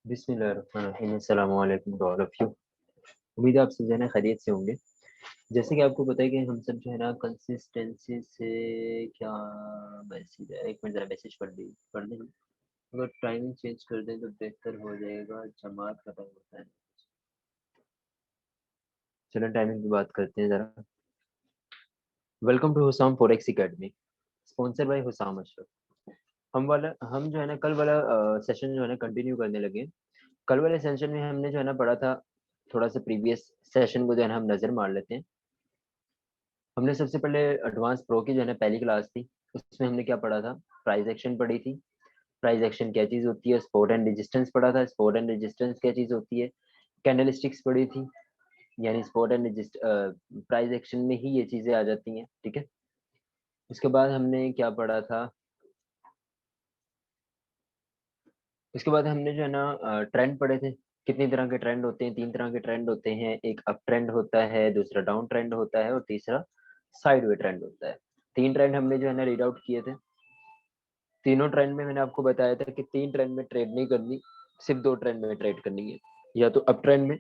बिस्मिल्लाहिर्रहमानिर्रहीम, अस्सलामु अलैकुम टू ऑल ऑफ यू। उम्मीद है आप सब जो है ना खैरियत से होंगे। जैसे कि आपको पता है कि हम सब जो है ना कंसिस्टेंसी से क्या मैसेज है, एक मिनट ज़रा मैसेज पढ़ लें। अगर टाइमिंग चेंज कर दें तो बेहतर हो जाएगा, जमात का टाइम होता है। चलो टाइमिंग की बात करते हैं ज़रा। Welcome to Husam forex academy, sponsor by Husam Ashraf. हम जो है ना कल वाला सेशन जो है ना कंटिन्यू करने लगे। कल वाले सेशन में हमने जो है ना पढ़ा था, थोड़ा सा प्रीवियस सेशन को जो है ना हम नज़र मार लेते हैं। हमने सबसे पहले एडवांस प्रो की जो है ना पहली क्लास थी, उसमें हमने क्या पढ़ा था? प्राइस एक्शन पढ़ी थी। प्राइस एक्शन क्या चीज़ होती है? सपोर्ट एंड रेजिस्टेंस पढ़ा था। सपोर्ट एंड रेजिस्टेंस क्या चीज़ होती है? कैंडल स्टिक्स पढ़ी थी। यानी सपोर्ट एंड प्राइस एक्शन में ही ये चीज़ें आ जाती हैं, ठीक है? उसके बाद हमने क्या पढ़ा था? उसके बाद हमने जो है ना ट्रेंड पढ़े थे। कितनी तरह के ट्रेंड होते हैं? 3 तरह के ट्रेंड होते हैं। एक अप ट्रेंड होता है, दूसरा डाउन ट्रेंड होता है और तीसरा साइडवे ट्रेंड होता है। 3 ट्रेंड हमने जो है ना रीड आउट किए थे। तीनों ट्रेंड में मैंने आपको बताया था कि 3 ट्रेंड में ट्रेड नहीं करनी, सिर्फ़ 2 ट्रेंड में ट्रेड करनी है। या तो अप ट्रेंड में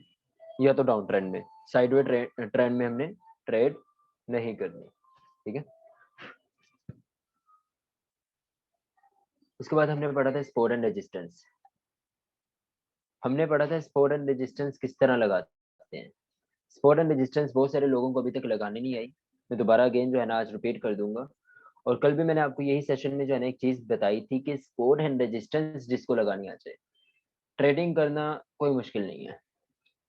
या तो डाउन ट्रेंड में। साइडवे ट्रेंड में हमने ट्रेड नहीं करनी, ठीक है? उसके बाद हमने पढ़ा था सपोर्ट एंड रेजिस्टेंस। हमने पढ़ा था सपोर्ट एंड रेजिस्टेंस किस तरह लगाते हैं। सपोर्ट एंड रेजिस्टेंस बहुत सारे लोगों को अभी तक लगाने नहीं आई। मैं दोबारा अगेन जो है ना आज रिपीट कर दूँगा। और कल भी मैंने आपको यही सेशन में जो है ना एक चीज़ बताई थी कि सपोर्ट एंड रेजिस्टेंस जिसको लगानी आ जाए, ट्रेडिंग करना कोई मुश्किल नहीं है।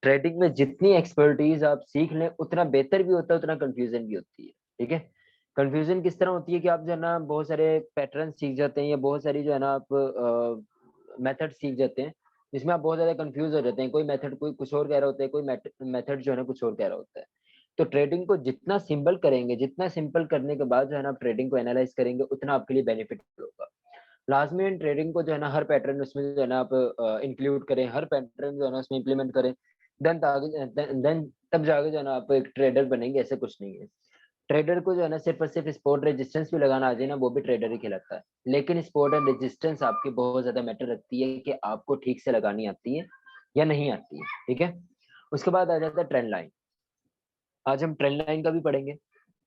ट्रेडिंग में जितनी एक्सपर्टीज़ आप सीख लें, उतना बेहतर भी होता है, उतना कन्फ्यूज़न भी होती है, ठीक है? कन्फ्यूज़न किस तरह होती है कि आप जो है ना बहुत सारे पैटर्न सीख जाते हैं या बहुत सारी जो है ना आप मेथड सीख जाते हैं, जिसमें आप बहुत ज़्यादा कन्फ्यूज़ हो जाते हैं। कोई मेथड कोई कुछ और कह रहा होता है, कोई मेथड जो है ना कुछ और कह रहा होता है। तो ट्रेडिंग को जितना सिंपल करेंगे, जितना सिंपल करने के बाद जो है ना आप ट्रेडिंग को एनालाइज़ करेंगे, उतना आपके लिए बेनिफिट होगा। लाज़मी इन ट्रेडिंग को जो है ना हर पैटर्न उसमें जो है ना आप इंक्लूड करें, हर पैटर्न जो है ना उसमें इम्प्लीमेंट करें, देन तब जाके जो है ना आप एक ट्रेडर बनेंगे, ऐसा कुछ नहीं है। ट्रेडर को जो है ना सिर्फ़ और सिर्फ़ सपोर्ट रेजिस्टेंस भी लगाना आ जाए ना, वो भी ट्रेडर ही कहलाता है। लेकिन सपोर्ट एंड रेजिस्टेंस आपकी बहुत ज़्यादा मैटर रखती है कि आपको ठीक से लगानी आती है या नहीं आती है, ठीक है? उसके बाद आ जाता है ट्रेंड लाइन। आज हम ट्रेंड लाइन का भी पढ़ेंगे।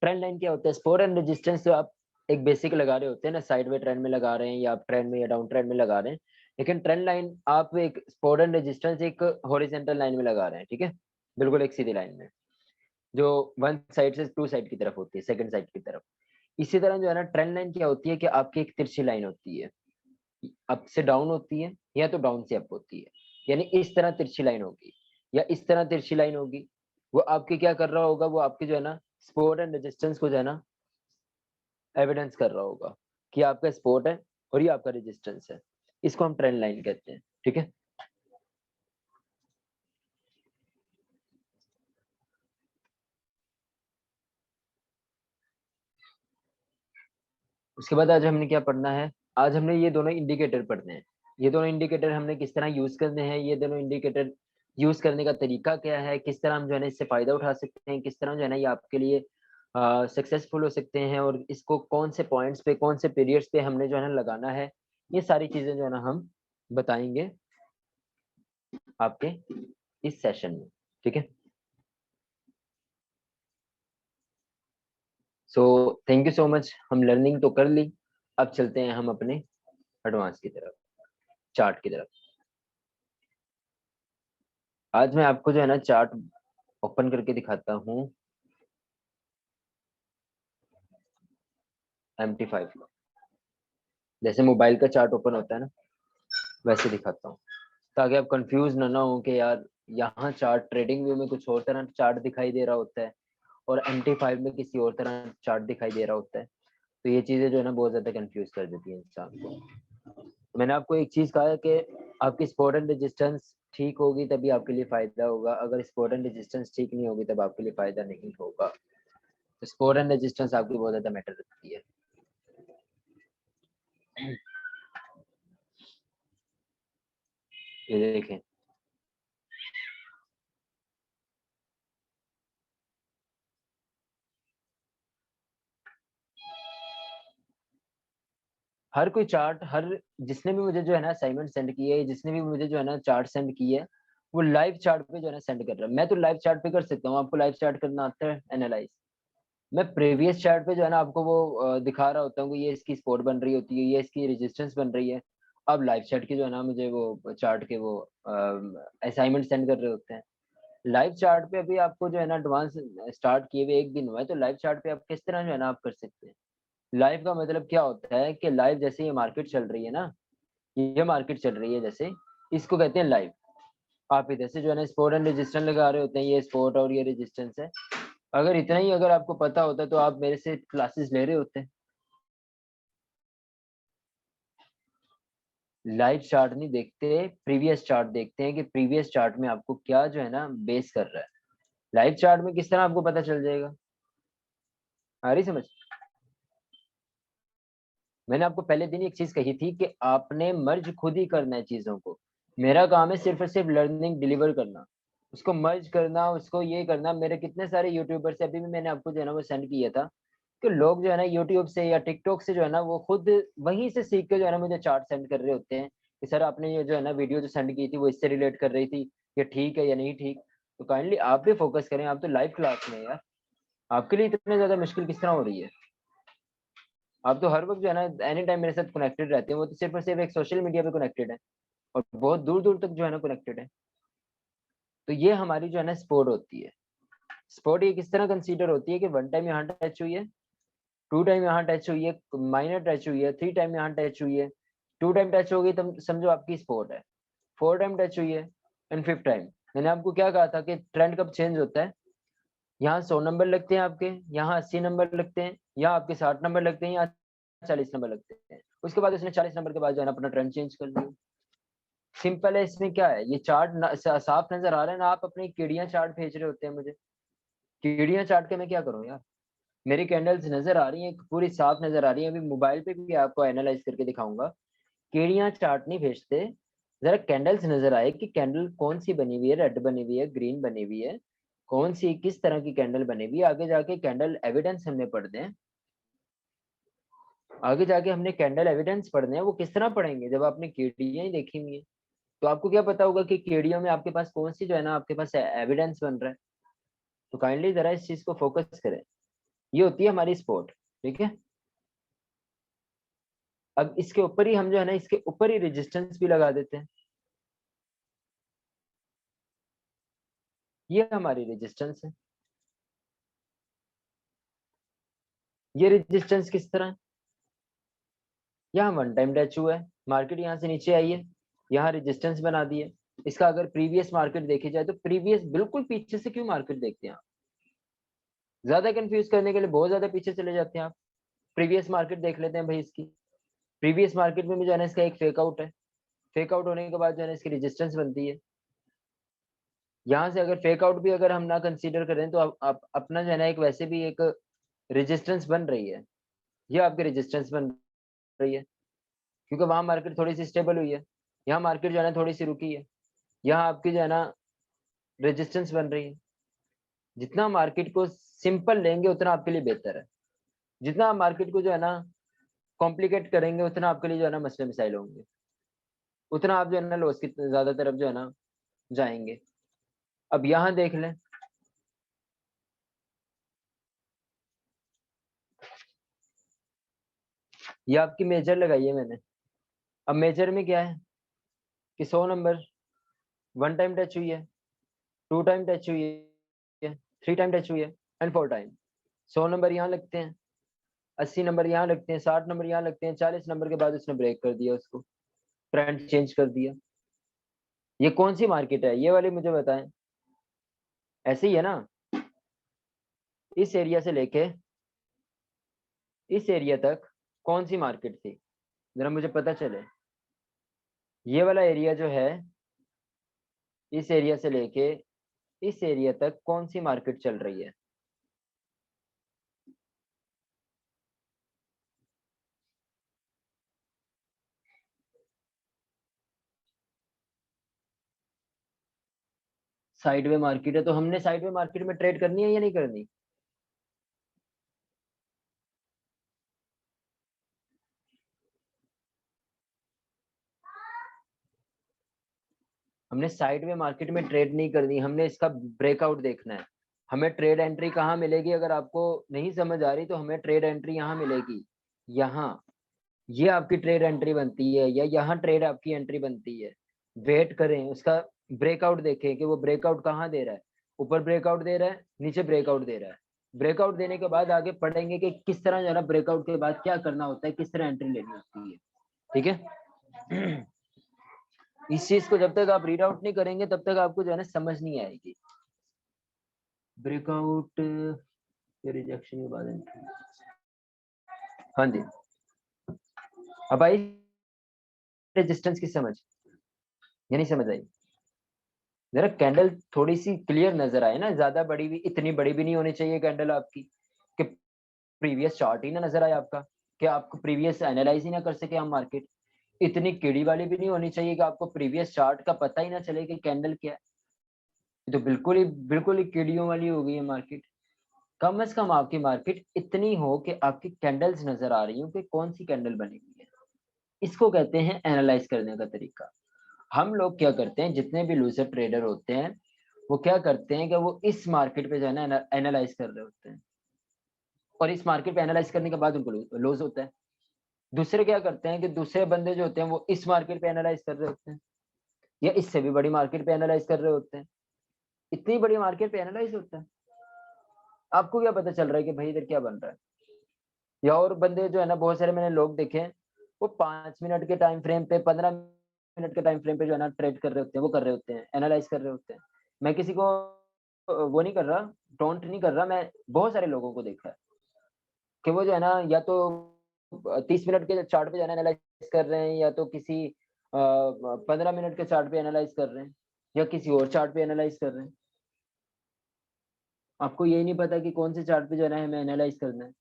ट्रेंड लाइन क्या होता है? सपोर्ट एंड रेजिस्टेंस जो आप एक बेसिक लगा रहे होते हैं ना, साइडवे ट्रेंड में लगा रहे हैं या अप ट्रेंड में या डाउन ट्रेंड में लगा रहे हैं। लेकिन ट्रेंड लाइन आप एक सपोर्ट एंड रेजिस्टेंस एक हॉरिजॉन्टल लाइन में लगा रहे हैं, ठीक है? बिल्कुल एक सीधी लाइन में, जो वन साइड से टू साइड की तरफ होती है, सेकंड साइड की तरफ। इसी तरह जो है ना ट्रेंड लाइन क्या होती है कि आपकी एक तिरछी लाइन होती है, अप से डाउन होती है या तो डाउन से अप होती है। यानी इस तरह तिरछी लाइन होगी या इस तरह तिरछी लाइन होगी। वो आपके क्या कर रहा होगा, वो आपके जो है ना सपोर्ट एंड रेजिस्टेंस को जो है ना एविडेंस कर रहा होगा कि आपका सपोर्ट है और ये आपका रेजिस्टेंस है। इसको हम ट्रेंड लाइन कहते हैं, ठीक है? उसके बाद आज हमने क्या पढ़ना है? आज हमने ये दोनों इंडिकेटर पढ़ने हैं। ये दोनों इंडिकेटर हमने किस तरह यूज़ करने हैं, ये दोनों इंडिकेटर यूज़ करने का तरीका क्या है, किस तरह हम जो है ना इससे फ़ायदा उठा सकते हैं, किस तरह जो है ना ये आपके लिए सक्सेसफुल हो सकते हैं और इसको कौन से पॉइंट्स पे, कौन से पीरियड्स पे हमने जो है ना लगाना है, ये सारी चीज़ें जो है ना हम बताएँगे आपके इस सेशन में, ठीक है? So thank you so much. हम लर्निंग तो कर ली, अब चलते हैं हम अपने एडवांस की तरफ, चार्ट की तरफ। आज मैं आपको जो है ना चार्ट ओपन करके दिखाता हूँ MT5 का। जैसे मोबाइल का चार्ट ओपन होता है ना, वैसे दिखाता हूँ, ताकि आप कंफ्यूज ना हो कि यार यहाँ चार्ट ट्रेडिंग व्यू में कुछ और तरह चार्ट दिखाई दे रहा होता है और MT5 में किसी और तरह चार्ट दिखाई दे रहा होता है। तो ये चीज़ें जो है ना बहुत ज़्यादा कंफ्यूज कर देती है इंसान को। मैंने आपको एक चीज़ कहा है कि आपकी सपोर्ट एंड रेजिस्टेंस ठीक होगी तभी आपके लिए फ़ायदा होगा। अगर सपोर्ट एंड रेजिस्टेंस ठीक नहीं होगी तब आपके लिए फ़ायदा नहीं होगा। तो सपोर्ट एंड रेजिस्टेंस आपकी बहुत ज़्यादा मैटर रखती है। ये देखें, हर कोई चार्ट, हर जिसने भी मुझे जो है ना असाइनमेंट सेंड की है, जिसने भी मुझे जो है ना चार्ट सेंड की है, वो लाइव चार्ट पे जो है ना सेंड कर रहा है। मैं तो लाइव चार्ट पे कर सकता हूँ, आपको लाइव चार्ट करना आता है एनालाइज? मैं प्रीवियस चार्ट पे जो है ना आपको वो दिखा रहा होता हूँ कि ये इसकी सपोर्ट बन रही होती है, ये इसकी रेजिस्टेंस बन रही है। अब लाइव चार्ट की जो है ना मुझे वो चार्ट के वो असाइनमेंट सेंड कर रहे होते हैं। लाइव चार्ट पे अभी आपको जो है ना एडवांस स्टार्ट किए हुए 1 दिन हुआ है, तो लाइव चार्ट पे आप किस तरह जो है ना आप कर सकते हैं। लाइव का मतलब क्या होता है कि लाइव जैसे ये मार्केट चल रही है ना, ये मार्केट चल रही है जैसे, इसको कहते हैं लाइव। आप इधर से जो है ना सपोर्ट एंड रेजिस्टेंस लगा रहे होते हैं, ये सपोर्ट और ये रेजिस्टेंस है। अगर इतना ही अगर आपको पता होता तो आप मेरे से क्लासेस ले रहे होते। लाइव चार्ट नहीं देखते, प्रीवियस चार्ट देखते हैं कि प्रीवियस चार्ट में आपको क्या जो है ना बेस कर रहा है। लाइव चार्ट में किस तरह आपको पता चल जाएगा? आ रही समझ? मैंने आपको पहले दिन एक चीज कही थी कि आपने मर्ज खुद ही करना है चीजों को। मेरा काम है सिर्फ और सिर्फ लर्निंग डिलीवर करना, उसको मर्ज करना, उसको ये करना। मेरे कितने सारे यूट्यूबर से अभी भी मैंने आपको जो है ना वो सेंड किया था कि लोग जो है ना यूट्यूब से या टिकटॉक से जो है ना वो खुद वहीं से सीख के जो है ना मुझे चार्ट सेंड कर रहे होते हैं कि सर आपने ये जो है ना वीडियो जो सेंड की थी वो इससे रिलेट कर रही थी, ये ठीक है या नहीं ठीक। तो काइंडली आप भी फोकस करें, आप तो लाइव क्लास में हैं यार, आपके लिए इतने ज्यादा मुश्किल किस तरह हो रही है? आप तो हर वक्त जो है ना एनी टाइम मेरे साथ कनेक्टेड रहते हैं, वो तो सिर्फ और सिर्फ एक सोशल मीडिया पे कनेक्टेड है और बहुत दूर दूर तक जो है ना कनेक्टेड है। तो ये हमारी जो है ना स्पोर्ट होती है। स्पोर्ट ये किस तरह कंसीडर होती है कि 1 टाइम यहाँ टच हुई है, 2 टाइम यहाँ टच हुई है, माइनर टच हुई है, 3 टाइम यहाँ टच हुई है, 2 टाइम टच हो गई तब समझो आपकी स्पोर्ट है, 4 टाइम टच हुई है एंड 5th टाइम। मैंने आपको क्या कहा था कि ट्रेंड कब चेंज होता है? यहाँ 100 नंबर लगते हैं आपके, यहाँ 80 नंबर लगते हैं, यहाँ आपके 60 नंबर लगते हैं, यहाँ 40 नंबर लगते हैं। उसके बाद उसने 40 नंबर के बाद जो है ना अपना ट्रेंड चेंज कर दिया। सिंपल है, इसमें क्या है, ये चार्ट साफ नजर आ रहा है ना, आप अपनी कीड़ियां चार्ट भेज रहे होते हैं मुझे। कीड़ियां चार्ट के मैं क्या करूं यार? मेरी कैंडल्स नजर आ रही हैं, पूरी साफ नजर आ रही हैं। अभी मोबाइल पे भी आपको एनालाइज करके दिखाऊंगा। कीड़ियां चार्ट नहीं भेजते, जरा कैंडल्स नजर आए कि कैंडल कौन सी बनी हुई है, रेड बनी हुई है, ग्रीन बनी हुई है, कौन सी किस तरह की कैंडल बनी हुई है। आगे जाके कैंडल एविडेंस हमने पढ़ने हैं, आगे जाके हमने कैंडल एविडेंस पढ़ने हैं। वो किस तरह पढ़ेंगे जब आपने केडियां ही देखी हुई है? तो आपको क्या पता होगा कि केडियों में आपके पास कौन सी जो है ना आपके पास एविडेंस बन रहा है। तो काइंडली जरा इस चीज को फोकस करें। ये होती है हमारी स्पोर्ट, ठीक है। अब इसके ऊपर ही हम जो है ना इसके ऊपर ही रेजिस्टेंस भी लगा देते हैं। ये हमारी रेजिस्टेंस है। ये रेजिस्टेंस किस तरह है? यहाँ 1 टाइम टच हुआ है, मार्केट यहाँ से नीचे आई है, यहाँ रेजिस्टेंस बना दी है। इसका अगर प्रीवियस मार्केट देखी जाए तो प्रीवियस बिल्कुल पीछे से क्यों मार्केट देखते हैं आप? ज्यादा कंफ्यूज करने के लिए बहुत ज्यादा पीछे चले जाते हैं आप। प्रीवियस मार्केट देख लेते हैं भाई इसकी। प्रीवियस मार्केट में भी जो है ना इसका एक फेक आउट है, फेक आउट होने के बाद जो है ना इसकी रेजिस्टेंस बनती है। यहाँ से अगर फेक आउट भी अगर हम ना कंसीडर करें तो आप अपना जो है ना एक वैसे भी एक रेजिस्टेंस बन रही है। ये आपकी रेजिस्टेंस बन रही है क्योंकि वहां मार्केट थोड़ी सी स्टेबल हुई है, यहाँ मार्केट जो है ना थोड़ी सी रुकी है, यहाँ आपकी जो है ना रेजिस्टेंस बन रही है। जितना मार्केट को सिंपल लेंगे उतना आपके लिए बेहतर है। जितना आप मार्केट को जो है ना कॉम्प्लिकेट करेंगे उतना आपके लिए जो है ना मसले मसाइल होंगे, उतना आप जो है ना लॉस की ज्यादा तरफ जो है ना जाएंगे। अब यहाँ देख लें, ये आपकी मेजर लगाई है मैंने। अब मेजर में क्या है कि 100 नंबर 1 टाइम टच हुई है, 2 टाइम टच हुई है, 3 टाइम टच हुई है एंड 4 टाइम। 100 नंबर यहाँ लगते हैं, 80 नंबर यहाँ लगते हैं, 60 नंबर यहाँ लगते हैं, 40 नंबर के बाद उसने ब्रेक कर दिया, उसको ट्रेंड चेंज कर दिया। ये कौन सी मार्केट है ये वाली मुझे बताएं। ऐसे ही है ना, इस एरिया से लेके इस एरिया तक कौन सी मार्केट थी, जरा मुझे पता चले। ये वाला एरिया जो है, इस एरिया से लेके इस एरिया तक कौन सी मार्केट चल रही है? साइडवे मार्केट है, तो हमने साइडवे मार्केट में ट्रेड करनी है या नहीं करनी? हमने साइड में मार्केट में ट्रेड नहीं करनी, हमने इसका ब्रेकआउट देखना है। हमें ट्रेड एंट्री कहाँ मिलेगी? अगर आपको नहीं समझ आ रही तो हमें ट्रेड एंट्री यहाँ मिलेगी, यहाँ। ये आपकी ट्रेड एंट्री बनती है, या यहाँ ट्रेड आपकी एंट्री बनती है। वेट करें, उसका ब्रेकआउट देखें कि वो ब्रेकआउट कहाँ दे रहा है। ऊपर ब्रेकआउट दे रहा है, नीचे ब्रेकआउट दे रहा है। ब्रेकआउट देने के बाद आगे पढ़ेंगे कि किस तरह जो है ना ब्रेकआउट के बाद क्या करना होता है, किस तरह एंट्री लेनी होती है। ठीक है। इस चीज को जब तक आप रीड आउट नहीं करेंगे तब तक आपको जो है ना समझ नहीं आएगी। ब्रेकआउट या रिजेक्शन के बाद एंट्री। हाँ जी, अब आई रेजिस्टेंस की समझ, या नहीं समझ आई? जरा कैंडल थोड़ी सी क्लियर नजर आए ना, ज्यादा बड़ी भी, इतनी बड़ी भी नहीं होनी चाहिए कैंडल आपकी कि प्रीवियस चार्ट ही ना नजर आए आपका, कि आपको प्रीवियस एनालाइज ही ना कर सके हम मार्केट। इतनी कीड़ी वाली भी नहीं होनी चाहिए कि आपको प्रीवियस चार्ट का पता ही ना चले कि कैंडल क्या है। ये तो बिल्कुल ही कीड़ियों वाली हो गई है मार्केट। कम से कम आपकी मार्केट इतनी हो कि आपकी कैंडल्स नजर आ रही हो कि कौन सी कैंडल बनी हुई है। इसको कहते हैं एनालाइज करने का तरीका। हम लोग क्या करते हैं, जितने भी लूजर ट्रेडर होते हैं वो क्या करते हैं कि वो इस मार्केट पे जो है ना एनालाइज कर रहे होते हैं, और इस मार्केट पे एनालाइज करने के बाद उनको लॉस होता है। दूसरे क्या करते हैं कि दूसरे बंदे जो होते हैं वो इस मार्केट पे एनालाइज कर रहे होते हैं, या इससे भी बड़ी मार्केट पे एनालाइज कर रहे होते हैं। इतनी बड़ी मार्केट पे एनालाइज होता है, आपको क्या पता चल रहा है कि भाई इधर क्या बन रहा है? या और बंदे जो है ना, बहुत सारे मैंने लोग देखे हैं, वो 5 मिनट के टाइम फ्रेम पे, 15 मिनट के टाइम फ्रेम पे जो है ना ट्रेड कर रहे होते हैं, वो कर रहे होते हैं, एनालाइज कर रहे होते हैं। मैं किसी को वो नहीं कर रहा, टोंट नहीं कर रहा, मैं बहुत सारे लोगों को देखा है कि वो जो है ना या तो 30 मिनट के चार्ट पे जो है ना एनालाइज कर रहे हैं, या तो किसी 15 मिनट के चार्ट पे एनालाइज कर रहे हैं, या किसी और चार्ट पे एनालाइज कर रहे हैं। आपको यही नहीं पता कि कौन से चार्ट पे जो है ना हमें एनालाइज करना है।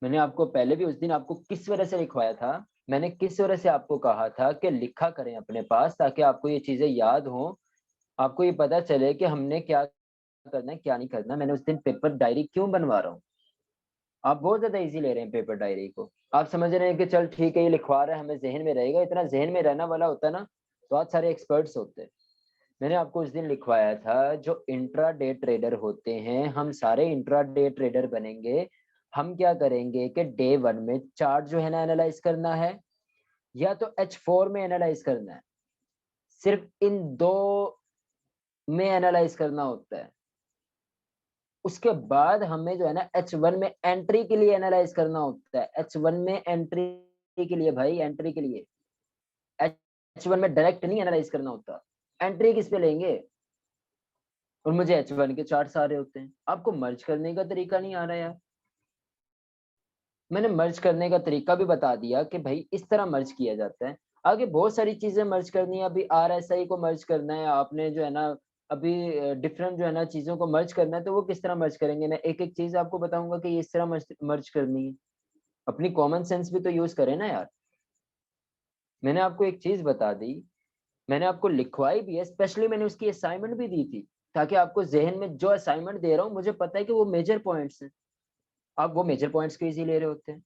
मैंने आपको पहले भी उस दिन आपको किस वजह से लिखवाया था, मैंने किस वजह से आपको कहा था कि लिखा करें अपने पास, ताकि आपको ये चीजें याद हो, आपको ये पता चले कि हमने क्या करना है क्या नहीं करना। मैंने उस दिन पेपर डायरी क्यों बनवा रहा हूँ? आप बहुत ज्यादा इजी ले रहे हैं पेपर डायरी को। आप समझ रहे हैं कि चल ठीक है ये लिखवा रहा है, हमें जहन में रहेगा। इतना जहन में रहने वाला होता ना तो आज सारे एक्सपर्ट्स होते। मैंने आपको उस दिन लिखवाया था, जो इंट्रा डे ट्रेडर होते हैं, हम सारे इंट्रा डे ट्रेडर बनेंगे। हम क्या करेंगे कि डे 1 में चार्ट जो है ना एनालाइज करना है, या तो H4 में एनालाइज करना है। सिर्फ इन दो में एनालाइज करना होता है। उसके बाद हमें जो है ना H1 में एंट्री के लिए एनालाइज करना होता है। H1 में एंट्री के लिए भाई, एंट्री के लिए। H1 में डायरेक्ट नहीं एनालाइज करना होता। एंट्री किस पे लेंगे? और मुझे H1 के चार्ट्स आ रहे होते हैं, आपको मर्ज करने का तरीका नहीं आ रहा यार। मैंने मर्ज करने का तरीका भी बता दिया कि भाई इस तरह मर्ज किया जाता है। आगे बहुत सारी चीजें मर्ज करनी है, अभी RSI को मर्ज करना है आपने जो है ना, अभी डिफरेंट जो है ना चीजों को मर्ज करना है, तो वो किस तरह मर्ज करेंगे? मैं एक एक चीज आपको बताऊंगा कि ये इस तरह मर्ज करनी है। अपनी कॉमन सेंस भी तो यूज करें ना यार। मैंने आपको एक चीज बता दी, मैंने आपको लिखवाई भी है, स्पेशली मैंने उसकी असाइनमेंट भी दी थी, ताकि आपको जहन में जो असाइनमेंट दे रहा हूँ मुझे पता है कि वो मेजर पॉइंट्स हैं। आप वो मेजर पॉइंट्स को इजी ले रहे होते हैं।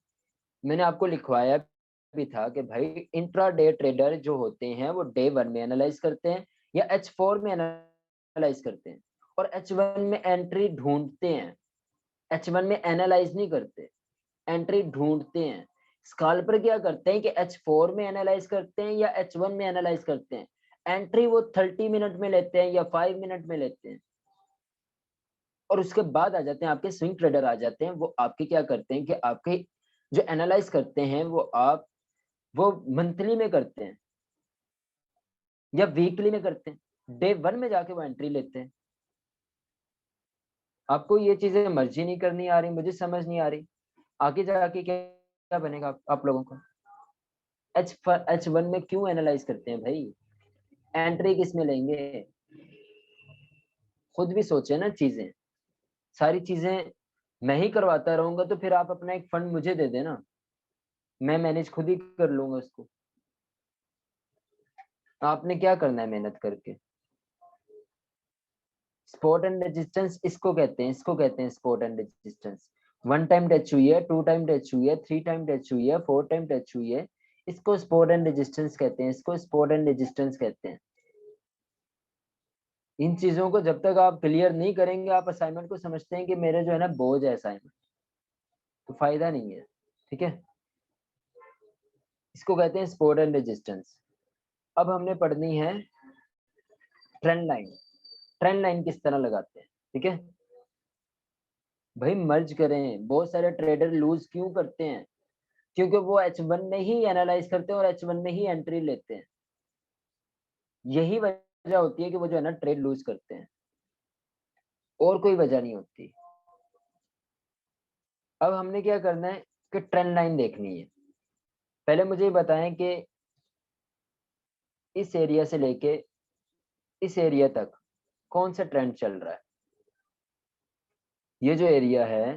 मैंने आपको लिखवाया भी था कि भाई इंट्रा डे ट्रेडर जो होते हैं वो डे 1 में एनालाइज करते हैं, या H4 में एनालाइज करते हैं, और H1 में एंट्री ढूंढते हैं। H1 में एनालाइज नहीं करते, एंट्री ढूंढते हैं। स्कैल्पर क्या करते हैं कि H4 में एनालाइज करते हैं या H1 में एनालाइज करते हैं। एंट्री वो 30 मिनट में लेते हैं या 5 मिनट में लेते हैं। और उसके बाद आ जाते हैं आपके स्विंग ट्रेडर आ जाते हैं, वो आपके क्या करते हैं कि आपके जो एनालाइज करते हैं वो मंथली में करते हैं या वीकली में करते हैं। डे 1 में जाके वो एंट्री लेते हैं। आपको ये चीजें मर्जी नहीं करनी आ रही, मुझे समझ नहीं आ रही। आगे जाके क्या बनेगा आप लोगों को? H1 में क्यों एनालाइज करते हैं भाई? एंट्री किस में लेंगे? खुद भी सोचे ना चीजें। सारी चीजें मैं ही करवाता रहूंगा तो फिर आप अपना एक फंड मुझे दे देना, मैं मैनेज खुद ही कर लूंगा उसको। आपने क्या करना है मेहनत करके? सपोर्ट एंड रेजिस्टेंस इसको कहते हैं, support and resistance. 1 time touch हुई है, 2 टाइम टच हुई है, 3 टाइम टच हुई है, 4 टाइम टच हुई है, इसको सपोर्ट एंड रेजिस्टेंस कहते हैं, इसको सपोर्ट एंड रेजिस्टेंस कहते हैं। इन चीजों को जब तक आप क्लियर नहीं करेंगे, आप असाइनमेंट को समझते हैं कि मेरे जो है ना बोझ है असाइनमेंट, तो फायदा नहीं है। ठीक है, इसको कहते हैं सपोर्ट एंड रेजिस्टेंस। अब हमने पढ़नी है ट्रेंड लाइन। ट्रेंड लाइन किस तरह लगाते हैं? ठीक है भाई, मर्ज करें। बहुत सारे ट्रेडर लूज क्यों करते हैं? क्योंकि वो H1 में ही एनालाइज करते हैं और H1 में ही एंट्री लेते हैं। यही वजह होती है कि वो जो है ना ट्रेड लूज करते हैं, और कोई वजह नहीं होती। अब हमने क्या करना है कि ट्रेंड लाइन देखनी है। पहले मुझे ये बताएं कि इस एरिया से लेके इस एरिया तक कौन सा ट्रेंड चल रहा है? ये जो एरिया है,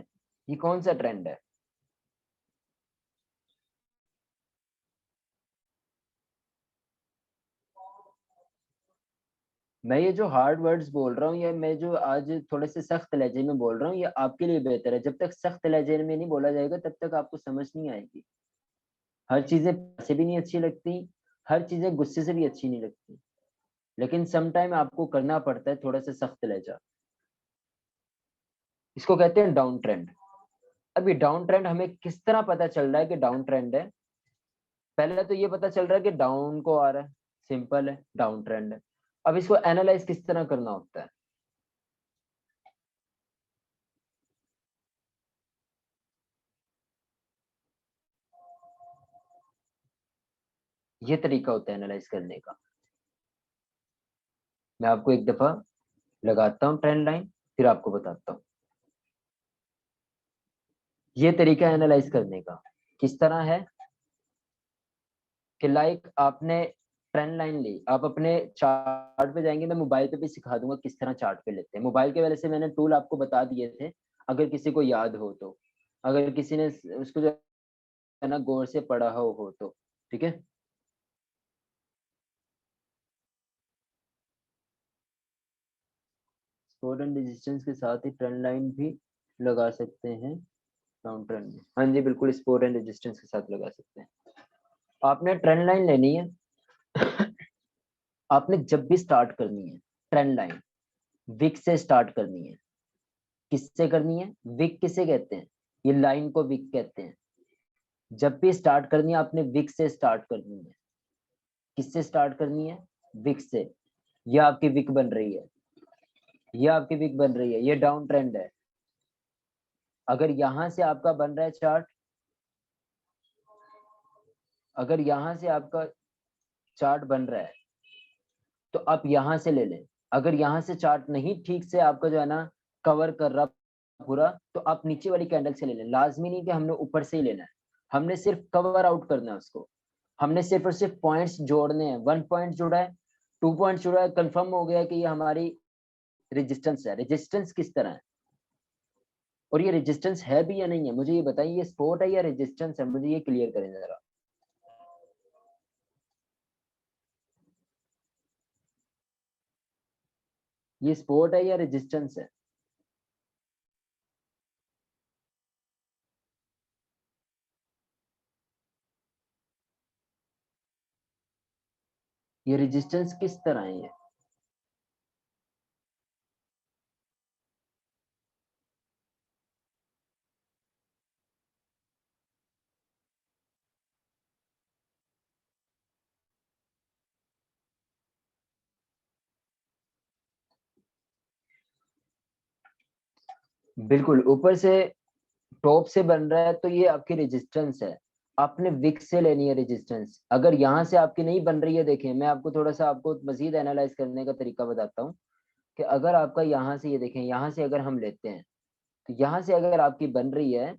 ये कौन सा ट्रेंड है? मैं ये जो हार्ड वर्ड्स बोल रहा हूँ, या मैं जो आज थोड़े से सख्त लहजे में बोल रहा हूँ, ये आपके लिए बेहतर है। जब तक सख्त लहजे में नहीं बोला जाएगा, तब तक आपको समझ नहीं आएगी। हर चीजें से भी नहीं अच्छी लगती, हर चीजें गुस्से से भी अच्छी नहीं लगती, लेकिन सम टाइम आपको करना पड़ता है थोड़ा सा सख्त लहजा। इसको कहते हैं डाउन ट्रेंड। अभी डाउन ट्रेंड हमें किस तरह पता चल रहा है कि डाउन ट्रेंड है? पहले तो ये पता चल रहा है कि डाउन को आ रहा है, सिंपल है, डाउन ट्रेंड है। अब इसको एनालाइज किस तरह करना होता है? ये तरीका होता है एनालाइज करने का। मैं आपको एक दफा लगाता हूँ ट्रेंड लाइन, फिर आपको बताता हूँ। ये तरीका एनालाइज करने का किस तरह है कि लाइक आपने ट्रेंड लाइन ली, आप अपने चार्ट पे जाएंगे। मैं मोबाइल पे भी सिखा दूंगा किस तरह चार्ट पे लेते हैं। मोबाइल के वजह से मैंने टूल आपको बता दिए थे, अगर किसी को याद हो तो, अगर किसी ने उसको जो है ना गौर से पढ़ा हो तो। ठीक है, सपोर्ट एंड रेजिस्टेंस के साथ ही ट्रेंड लाइन भी लगा सकते हैं डाउन ट्रेंड में। हाँ जी बिल्कुल, सपोर्ट एंड रेजिस्टेंस के साथ लगा सकते हैं। आपने ट्रेंड लाइन लेनी है। आपने जब भी स्टार्ट करनी है ट्रेंड लाइन, विक से स्टार्ट करनी है। किससे करनी है? विक किसे कहते हैं? ये लाइन को विक कहते हैं। जब भी स्टार्ट करनी है, आपने विक से स्टार्ट करनी है। किससे स्टार्ट करनी है? विक से। ये आपकी विक बन रही है, ये आपकी विक बन रही है, ये डाउन ट्रेंड है। अगर यहां से आपका बन रहा है चार्ट, अगर यहां से आपका चार्ट बन रहा है, तो आप यहां से ले लें। अगर यहां से चार्ट नहीं ठीक से आपका जो है ना कवर कर रहा पूरा, तो आप नीचे वाली कैंडल से ले लें। लाजमी नहीं कि हमने ऊपर से ही लेना है, हमने सिर्फ कवर आउट करना है उसको। हमने सिर्फ और सिर्फ पॉइंट्स जोड़ने हैं। 1 पॉइंट जुड़ा है, 2 पॉइंट जुड़ा है, कंफर्म हो गया कि ये हमारी रेजिस्टेंस है। रेजिस्टेंस किस तरह है, और ये रेजिस्टेंस है भी या नहीं है, मुझे ये बताइए। ये सपोर्ट है या रेजिस्टेंस है, मुझे ये क्लियर करें जरा। ये सपोर्ट है या रेजिस्टेंस है? ये रेजिस्टेंस किस तरह है? बिल्कुल, ऊपर से टॉप से बन रहा है तो ये आपकी रेजिस्टेंस है। आपने विक से लेनी है रेजिस्टेंस। अगर यहाँ से आपकी नहीं बन रही है, देखें मैं आपको थोड़ा सा आपको मजीद एनालाइज करने का तरीका बताता हूँ कि अगर आपका यहाँ से, ये देखें यहाँ से अगर हम लेते हैं, तो यहाँ से अगर आपकी बन रही है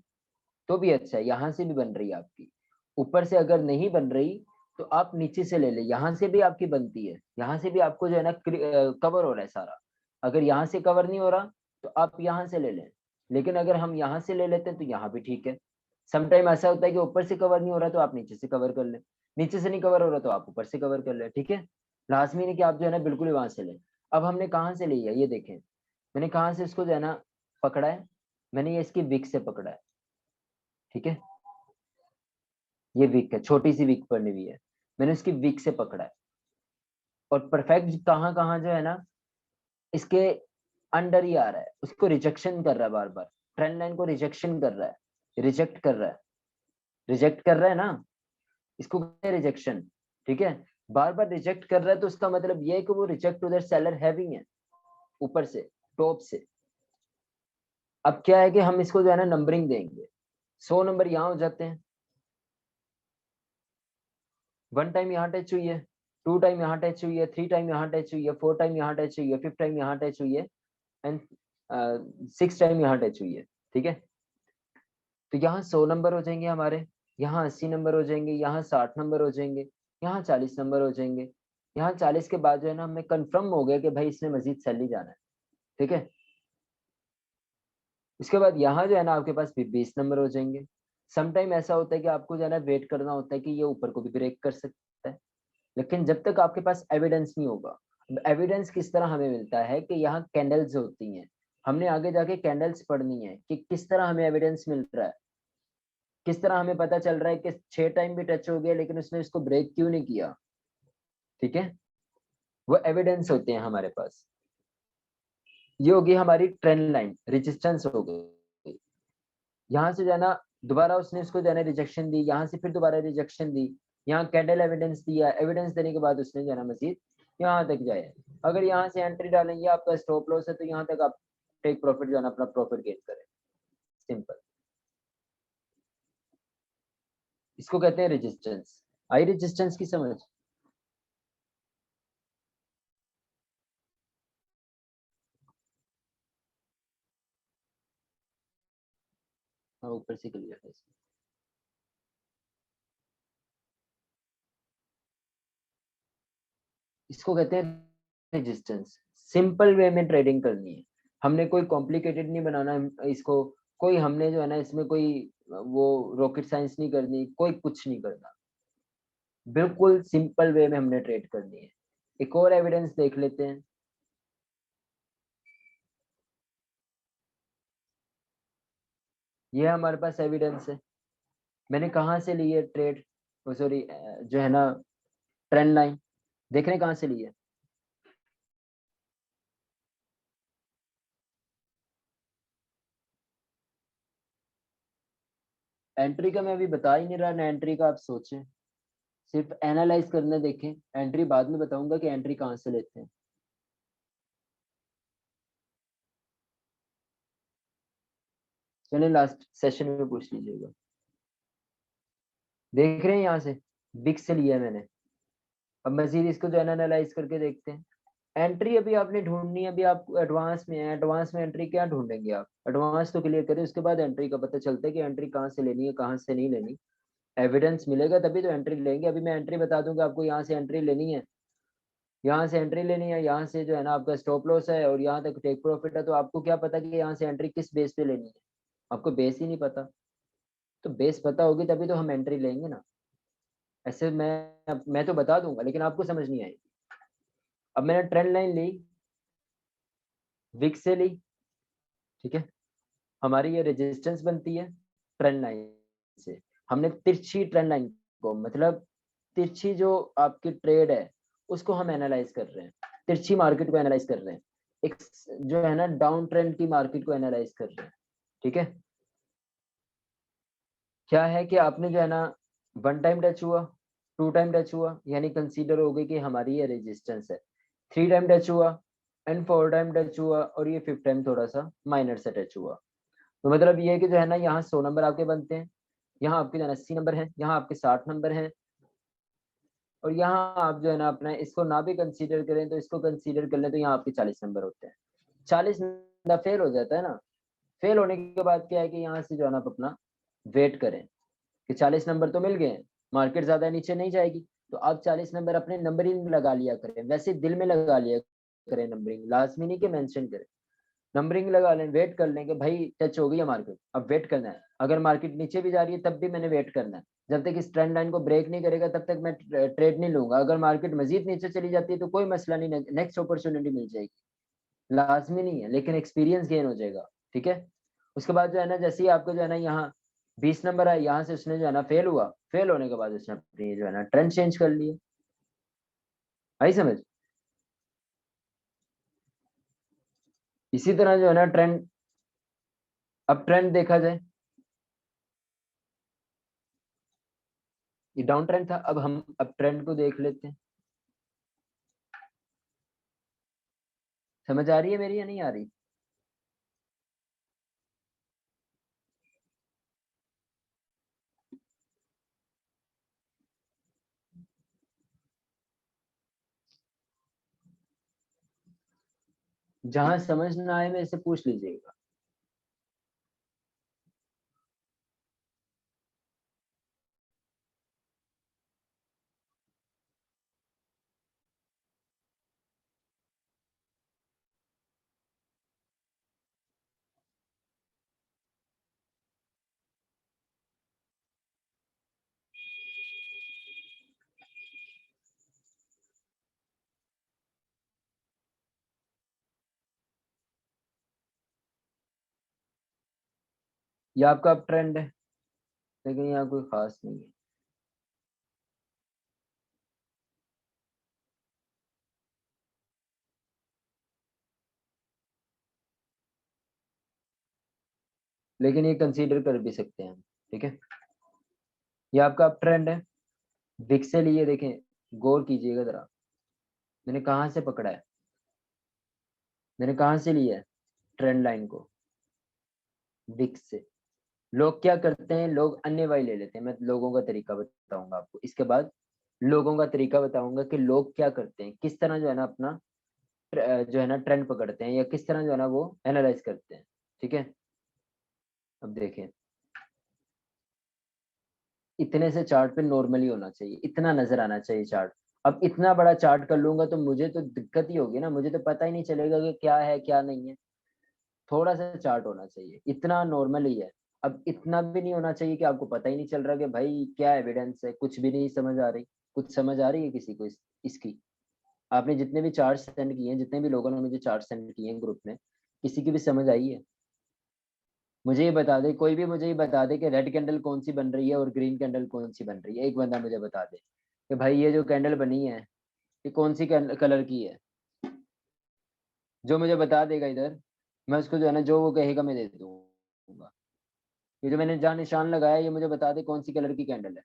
तो भी अच्छा है, यहाँ से भी बन रही है आपकी। ऊपर से अगर नहीं बन रही, तो आप नीचे से ले लें। यहाँ से भी आपकी बनती है, यहाँ से भी आपको जो है ना कवर हो रहा है सारा। अगर यहाँ से कवर नहीं हो रहा, तो आप यहाँ से ले लें। लेकिन अगर हम यहाँ से ले लेते हैं तो यहाँ भी ठीक है। समटाइम ऐसा होता है कि ऊपर से कवर नहीं हो रहा तो आप नीचे से कवर कर लें, नीचे से नहीं कवर हो रहा तो आप ऊपर से कवर कर लें। ठीक है, लाजमी नहीं कि आप जो है ना बिल्कुल ही वहां से लें। अब हमने कहाँ से ली है ये देखें। मैंने कहाँ से इसको जो है ना पकड़ा है, मैंने ये इसकी विक से पकड़ा है। ठीक है, ये विक है, छोटी सी विक बनी हुई है, मैंने उसकी विक से पकड़ा है। और परफेक्ट कहाँ कहाँ जो है ना इसके अंडर ही आ रहा है, उसको रिजेक्शन कर रहा है बार बार, ट्रेंड लाइन को रिजेक्शन कर रहा है, रिजेक्ट कर रहा है, रिजेक्ट कर रहा है ना, इसको कहते हैं रिजेक्शन। ठीक है, बार बार रिजेक्ट कर रहा है तो उसका मतलब ये है कि वो रिजेक्ट उधर सेलर हैविंग है, ऊपर से, टॉप से। अब क्या है कि हम इसको जो है ना नंबरिंग देंगे, 100 नंबर यहाँ हो जाते हैं, 1 टाइम यहाँ टच हुई है, 2 टाइम यहाँ टच हुई है, 3 टाइम यहाँ टच हुई है, 4 टाइम यहाँ टच हुई है, 5 टाइम यहाँ टच हुई है, एंड 6 टाइम यहाँ टच हुई है। ठीक है, तो यहाँ 100 नंबर हो जाएंगे हमारे, यहाँ 80 नंबर हो जाएंगे, यहाँ 60 नंबर हो जाएंगे, यहाँ 40 नंबर हो जाएंगे। यहाँ 40 के बाद जो है ना हमें कंफर्म हो गया कि भाई इसने मजीद सेल ही जाना है। ठीक है, उसके बाद यहाँ जो है ना आपके पास 20 नंबर हो जाएंगे। समटाइम ऐसा होता है कि आपको जो है ना वेट करना होता है कि ये ऊपर को भी ब्रेक कर सकता है, लेकिन जब तक आपके पास एविडेंस नहीं होगा। एविडेंस किस तरह हमें मिलता है कि यहाँ कैंडल्स होती हैं, हमने आगे जाके कैंडल्स पढ़नी है कि किस तरह हमें एविडेंस मिल रहा है, किस तरह हमें पता चल रहा है कि 6 टाइम भी टच हो गया लेकिन उसने इसको ब्रेक क्यों नहीं किया। ठीक है, वो एविडेंस होते हैं हमारे पास। ये होगी हमारी ट्रेंड लाइन, रेजिस्टेंस हो गई। यहाँ से जाना, दोबारा उसने इसको जाना रिजेक्शन दी, यहाँ से फिर दोबारा रिजेक्शन दी, यहाँ कैंडल एविडेंस दिया, एविडेंस देने के बाद उसने जाना मजीद यहाँ तक जाए। अगर यहाँ से एंट्री डालेंगे, आपका स्टॉप लॉस है तो यहाँ तक आप टेक प्रॉफिट जाना, अपना प्रॉफिट गेन करें, सिंपल। इसको कहते हैं रेजिस्टेंस। आई रेजिस्टेंस की समझ? हाँ, ऊपर से क्लियर है। इसको कहते हैं रेजिस्टेंस। सिंपल वे में ट्रेडिंग करनी है, हमने कोई कॉम्प्लिकेटेड नहीं बनाना इसको, कोई हमने जो है ना इसमें कोई वो रॉकेट साइंस नहीं करनी, कोई कुछ नहीं करना, बिल्कुल सिंपल वे में हमने ट्रेड करनी है। एक और एविडेंस देख लेते हैं। ये हमारे पास एविडेंस है, मैंने कहाँ से ली है ट्रेड, सॉरी जो है ना ट्रेंड लाइन, देख रहे हैं कहाँ से ली है। एंट्री का मैं अभी बता ही नहीं रहा ना, एंट्री का आप सोचें, सिर्फ एनालाइज करने देखें, एंट्री बाद में बताऊंगा कि एंट्री कहाँ से लेते हैं। चलिए लास्ट सेशन में पूछ लीजिएगा। देख रहे हैं यहाँ से बिक्स से लिया है मैंने। अब मजीद इसको जो है एनालाइज करके देखते हैं। एंट्री अभी आपने ढूंढनी है, अभी आप एडवांस में है, एडवांस में एंट्री क्या ढूंढेंगे आप, एडवांस तो क्लियर करें, उसके बाद एंट्री का पता चलता है कि एंट्री कहाँ से लेनी है कहाँ से नहीं लेनी। एविडेंस मिलेगा तभी तो एंट्री लेंगे। अभी मैं एंट्री बता दूंगा आपको, यहाँ से एंट्री लेनी है, यहाँ से एंट्री लेनी है, यहाँ से जो है ना आपका स्टॉप लॉस है और यहाँ तक टेक प्रॉफिट है, तो आपको क्या पता कि यहाँ से एंट्री किस बेस पे लेनी है, आपको बेस ही नहीं पता। तो बेस पता होगी तभी तो हम एंट्री लेंगे ना। ऐसे मैं तो बता दूंगा लेकिन आपको समझ नहीं आएगी। अब मैंने ट्रेंड लाइन ली, विक्स से ली। ठीक है, हमारी ये रेजिस्टेंस बनती है ट्रेंड लाइन से। हमने तिरछी ट्रेंड लाइन को, मतलब तिरछी जो आपकी ट्रेड है उसको हम एनालाइज कर रहे हैं, तिरछी मार्केट को एनालाइज कर रहे हैं, एक जो है ना डाउन ट्रेंड की मार्केट को एनालाइज कर रहे हैं। ठीक है, क्या है कि आपने जो है ना 1 टाइम टच हुआ, 2 टाइम टच हुआ, यानी कंसीडर हो गई कि हमारी ये रेजिस्टेंस है, 3 टाइम टच हुआ एंड 4 टाइम टच हुआ और ये 5th टाइम थोड़ा सा माइनर से टच हुआ। तो मतलब ये है कि जो है ना यहाँ 100 नंबर आपके बनते हैं, यहाँ आपके जो है 80 नंबर है, यहाँ आपके 60 नंबर हैं, और यहाँ आप जो है ना अपना इसको ना भी कंसीडर करें तो इसको कंसीडर कर लें तो यहाँ आपके 40 नंबर होते हैं। 40 नंबर फेल हो जाता है ना, फेल होने के बाद क्या है कि यहाँ से जो है ना आप अपना वेट करें कि 40 नंबर तो मिल गए, मार्केट ज्यादा नीचे नहीं जाएगी, तो आप 40 नंबर अपने नंबरिंग लगा लिया करें, वैसे दिल में लगा लिया करें नंबरिंग, लाजमी नहीं कि मेंशन करें, नंबरिंग लगा लें, वेट कर लें कि भाई टच हो गई है मार्केट, अब वेट करना है, अगर मार्केट नीचे भी जा रही है तब भी मैंने वेट करना है, जब तक इस ट्रेंड लाइन को ब्रेक नहीं करेगा तब तक मैं ट्रेड नहीं लूंगा, अगर मार्केट मजीद नीचे चली जाती है तो कोई मसला नहीं, नेक्स्ट अपॉर्चुनिटी मिल जाएगी, लाजमी नहीं है लेकिन एक्सपीरियंस गेन हो जाएगा। ठीक है, उसके बाद जो है ना जैसे ही आपको जो है ना यहाँ 20 नंबर है, यहाँ से उसने जो है ना फेल हुआ, फेल होने के बाद उसने अपनी जो है ना ट्रेंड चेंज कर लिया। आई समझ? इसी तरह जो है ना ट्रेंड, अब ट्रेंड देखा जाए, ये डाउन ट्रेंड था, अब हम अब ट्रेंड को देख लेते हैं। समझ आ रही है मेरी या नहीं आ रही? जहां समझ ना आए मेरे से पूछ लीजिएगा। ये आपका अब ट्रेंड है, लेकिन यहाँ कोई खास नहीं है। लेकिन ये कंसीडर कर भी सकते हैं हम, ठीक है। ये आपका अप ट्रेंड है, विक से लिए देखें, गौर कीजिएगा जरा, मैंने कहाँ से पकड़ा है, मैंने कहाँ से लिया है ट्रेंड लाइन को? विक से। लोग क्या करते हैं, लोग अन्य वाई ले लेते हैं। मैं लोगों का तरीका बताऊंगा आपको इसके बाद, लोगों का तरीका बताऊंगा कि लोग क्या करते हैं, किस तरह जो है ना अपना जो है ना ट्रेंड पकड़ते हैं, या किस तरह जो है ना वो एनालाइज करते हैं, ठीक है। अब देखें, इतने से चार्ट पे नॉर्मली होना चाहिए, इतना नजर आना चाहिए चार्ट। अब इतना बड़ा चार्ट कर लूंगा तो मुझे तो दिक्कत ही होगी ना, मुझे तो पता ही नहीं चलेगा कि क्या है क्या नहीं है। थोड़ा सा चार्ट होना चाहिए, इतना नॉर्मल ही है। अब इतना भी नहीं होना चाहिए कि आपको पता ही नहीं चल रहा कि भाई क्या एविडेंस है, कुछ भी नहीं समझ आ रही। कुछ समझ आ रही है किसी को इसकी? आपने जितने भी चार्ट सेंड किए हैं, जितने भी लोगों ने मुझे चार्ट सेंड किए हैं ग्रुप में, किसी की भी समझ आई है? मुझे ये बता दे, कोई भी मुझे ये बता दे कि रेड कैंडल कौन सी बन रही है और ग्रीन कैंडल कौन सी बन रही है। एक बंदा मुझे बता दे कि भाई ये जो कैंडल बनी है, ये कौन सी कलर की है। जो मुझे बता देगा इधर, मैं उसको जो है ना, जो वो कहेगा मैं दे दूंगा। ये जो मैंने जहाँ निशान लगाया है, ये मुझे बता दे कौन सी कलर की कैंडल है।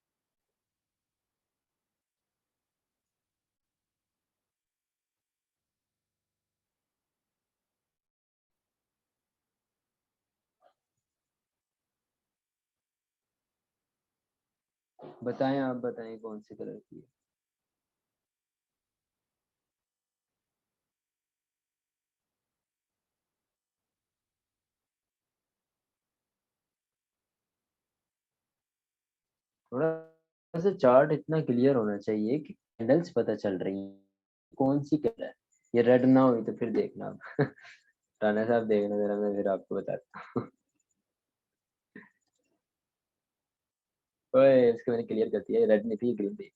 बताएं, आप बताएं कौन सी कलर की है। थोड़ा सा चार्ट इतना क्लियर होना चाहिए कि कैंडल्स पता चल रही हैं कौन सी कलर है। ये रेड ना हुई तो फिर देखना आप। राणा साहब देखना जरा, मैं फिर आपको बताता हूँ। ओए, इसको मैंने क्लियर कर दिया, रेड नहीं थी, ग्रीन थी।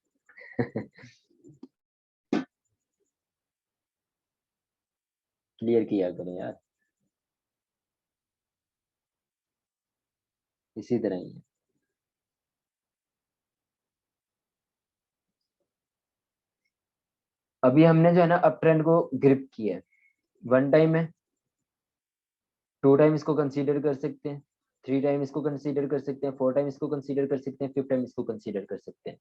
क्लियर किया करें यार, इसी तरह ही है। अभी हमने जो है ना अप ट्रेंड को ग्रिप किया है। वन टाइम है, टू टाइम इसको कंसीडर कर सकते हैं, थ्री टाइम इसको कंसीडर कर सकते हैं, फोर टाइम इसको कंसीडर कर सकते हैं, फिफ्थ टाइम इसको कंसीडर कर सकते हैं।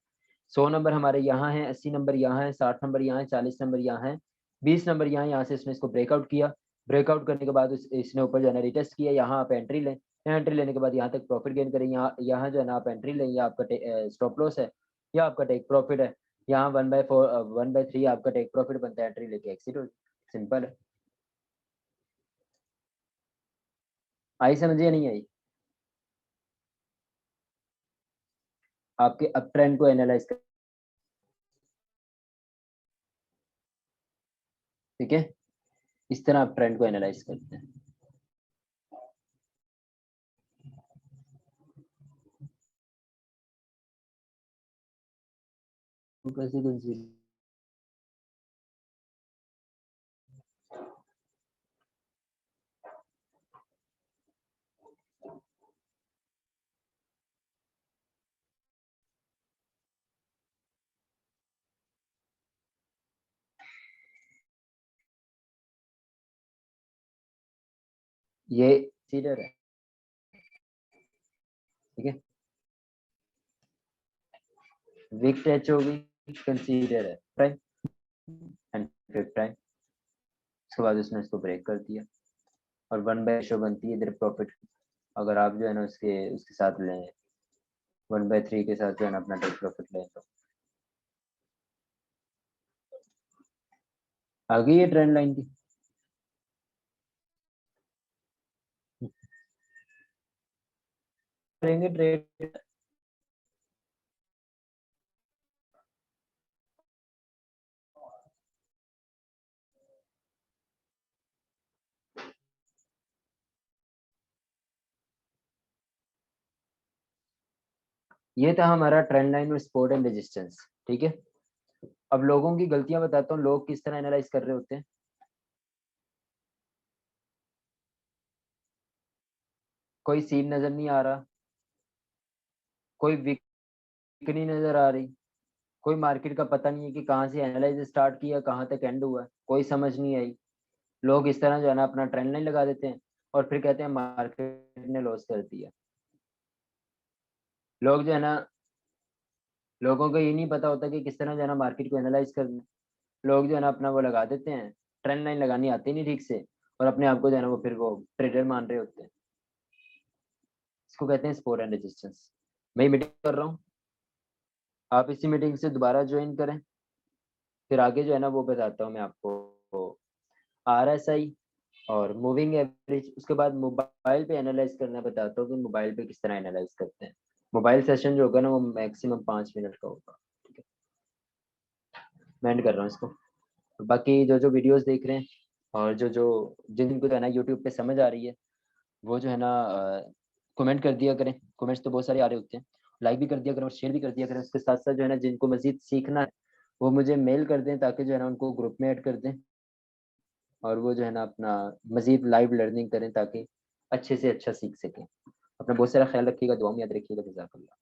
100 नंबर हमारे यहाँ है, 80 नंबर यहाँ है, 60 नंबर यहाँ है, 40 नंबर यहाँ है, 20 नंबर यहाँ से इसने इसको ब्रेकआउट किया। ब्रेकआउट करने के बाद इसने ऊपर जो है ना रिटेस्ट किया, यहाँ आप एंट्री लें। एंट्री लेने के बाद यहाँ तक प्रॉफिट गेन करें, यहाँ यहाँ जो है ना आप एंट्री लें, या आपका स्टॉप लॉस है, या आपका टेक प्रॉफिट है। यहाँ 1/4 1/3 आपका टेक प्रॉफिट बनता है, एंट्री लेके एक्सिट हो। सिंपल है। आई समझ या नहीं आई? आपके अप ट्रेंड को एनालाइज कर, ठीक है। इस तरह आप ट्रेंड को एनालाइज करते हैं। तो कैसे कंसीडर ये कंसीडर है, ठीक है। वीक टच होगी, कंसीडर है प्राइम एंड फिर प्राइम। उसके बाद उसने इसको ब्रेक कर दिया और 1/शो बनती है इधर प्रॉफिट। अगर आप जो है ना उसके साथ लें 1/3 के साथ जो है ना अपना टेक प्रॉफिट लें तो आ गई है ट्रेंड लाइन की। करेंगे ट्रेड। ये था हमारा ट्रेंड लाइन और सपोर्ट एंड रेजिस्टेंस, ठीक है। अब लोगों की गलतियां बताता हूँ, लोग किस तरह एनालाइज कर रहे होते हैं। कोई सीन नजर नहीं आ रहा, कोई विक नहीं नजर आ रही, कोई मार्केट का पता नहीं है कि कहाँ से एनालाइज स्टार्ट किया कहाँ तक एंड हुआ, कोई समझ नहीं आई। लोग इस तरह जो है ना अपना ट्रेंड लाइन लगा देते हैं और फिर कहते हैं मार्केट ने लॉस कर दिया। लोग जो है ना, लोगों को ये नहीं पता होता कि किस तरह जो है ना मार्केट को एनालाइज करना है। लोग जो है ना अपना वो लगा देते हैं, ट्रेंड लाइन लगानी आती नहीं ठीक से, और अपने आप को जो है ना वो फिर वो ट्रेडर मान रहे होते हैं। इसको कहते हैं सपोर्ट एंड रेजिस्टेंस। मैं मीटिंग कर रहा हूँ, आप इसी मीटिंग से दोबारा ज्वाइन करें, फिर आगे जो है ना वो बताता हूँ मैं आपको RSI और मूविंग एवरेज। उसके बाद मोबाइल पे एनालाइज करना बताता हूँ कि मोबाइल पे किस तरह एनालाइज करते हैं। मोबाइल सेशन जो होगा ना वो मैक्सिमम 5 मिनट का होगा, ठीक है। मैं एंड कर रहा हूँ इसको। बाकी जो जो वीडियोस देख रहे हैं और जो जो जिनको जो है ना यूट्यूब पे समझ आ रही है, वो जो है ना कमेंट कर दिया करें। कमेंट्स तो बहुत सारे आ रहे होते हैं, लाइक भी कर दिया करें और शेयर भी कर दिया करें। उसके साथ साथ जो है ना जिनको मजीद सीखना है वो मुझे मेल कर दें, ताकि जो है ना उनको ग्रुप में ऐड कर दें और वो जो है ना अपना मजीद लाइव लर्निंग करें ताकि अच्छे से अच्छा सीख सकें। अपना बहुत सारा ख्याल रखिएगा, दुआ में याद रखिएगा। जज़ाकल्लाह।